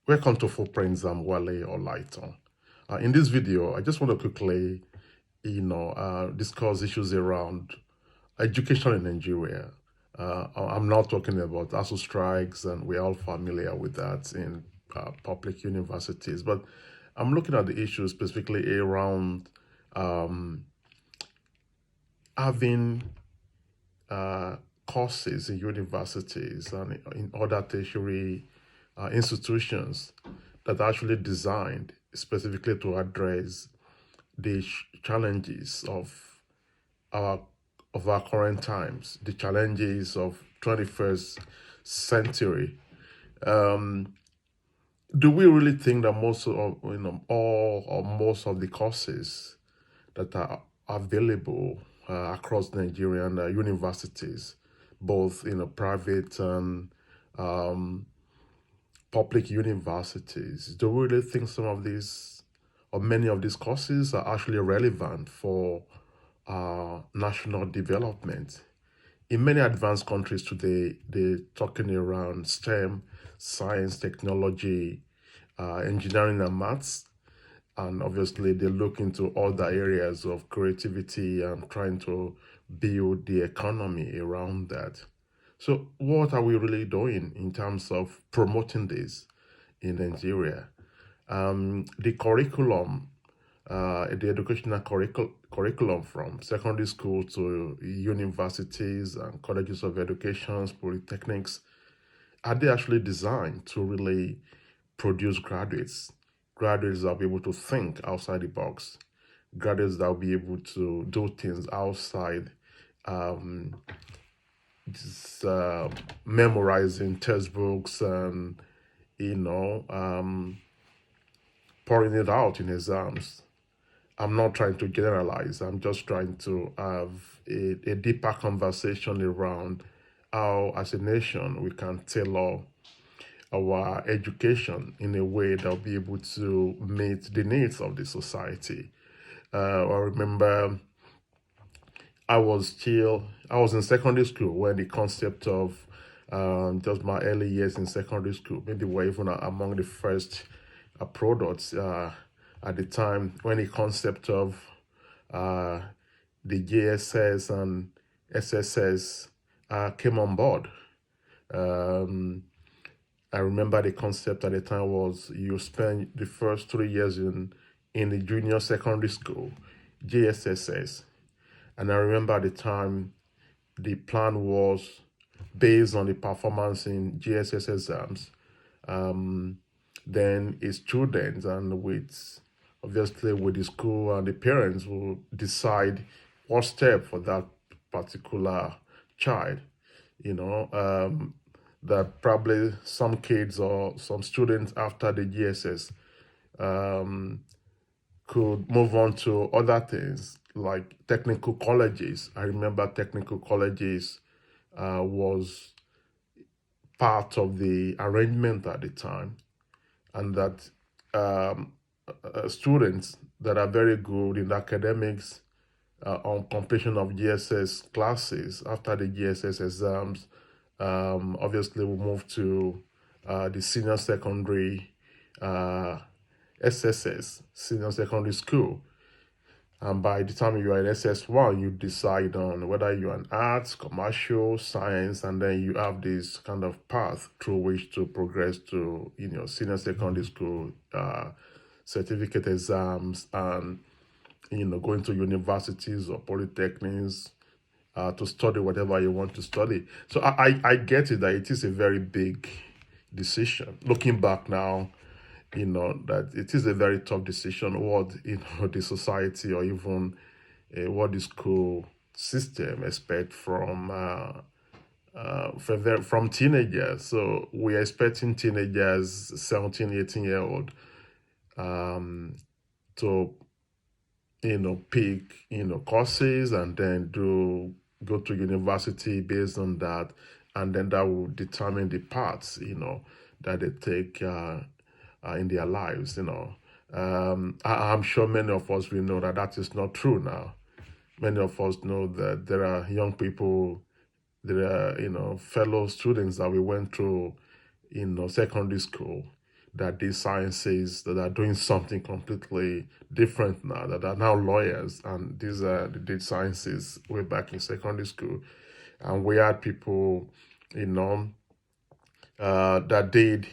Welcome to Footprints. I'm Wale or Lighton. In this video, I just want to quickly, discuss issues around education in Nigeria. I'm not talking about ASU strikes, and we're all familiar with that in public universities. But I'm looking at the issues specifically around um, having uh, courses in universities and in other tertiary institutions that are actually designed specifically to address the challenges our of our current times, the challenges of 21st century. Um, do we really think that most of all or most of the courses that are available across Nigerian universities, both private and um, public universities, do we really think some of these or many of these courses are actually relevant for national development? In many advanced countries today, they're talking around STEM, science, technology, engineering, and maths. And obviously, they look into other areas of creativity and trying to build the economy around that. So, what are we really doing in terms of promoting this in Nigeria? The curriculum, the educational curriculum from secondary school to universities and colleges of education, polytechnics, are they actually designed to really produce graduates that will be able to think outside the box, graduates that will be able to do things outside um, just memorizing textbooks and you know um, pouring it out in exams. I'm not trying to generalize. I'm just trying to have a deeper conversation around how, as a nation, we can tailor our education in a way that will be able to meet the needs of the society. I remember I was in secondary school when the concept of just my early years in secondary school, maybe were even among the first products at the time when the concept of uh, the JSS and SSS came on board. Um, I remember the concept at the time was you spend the first 3 years in the junior secondary school, JSSS. And I remember at the time the plan was based on the performance in GSS exams. Um, then a student and with obviously with the school and the parents will decide what step for that particular child. You know, that probably some kids or some students after the GSS um, could move on to other things like technical colleges. I remember technical colleges was part of the arrangement at the time, and that um, students that are very good in academics on completion of GSS classes after the GSS exams obviously will move to the senior secondary SSS, senior secondary school. And by the time you are in SS1, you decide on whether you're an arts, commercial, science, and then you have this kind of path through which to progress to, senior secondary school, certificate exams, and, going to universities or polytechnics to study whatever you want to study. So I get it that it is a very big decision. Looking back now, that it is a very tough decision what the society or even what the school system expect from teenagers. So we are expecting teenagers, 17, 18-year old, to pick courses and then go to university based on that, and then that will determine the paths that they take in their lives. I'm sure many of us will know that that is not true now. Many of us know that there are young people, there are fellow students that we went through secondary school that did sciences that are doing something completely different now, that are now lawyers, and these are they did sciences way back in secondary school. And we had people, you know, that did,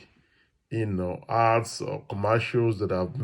arts or commercials that have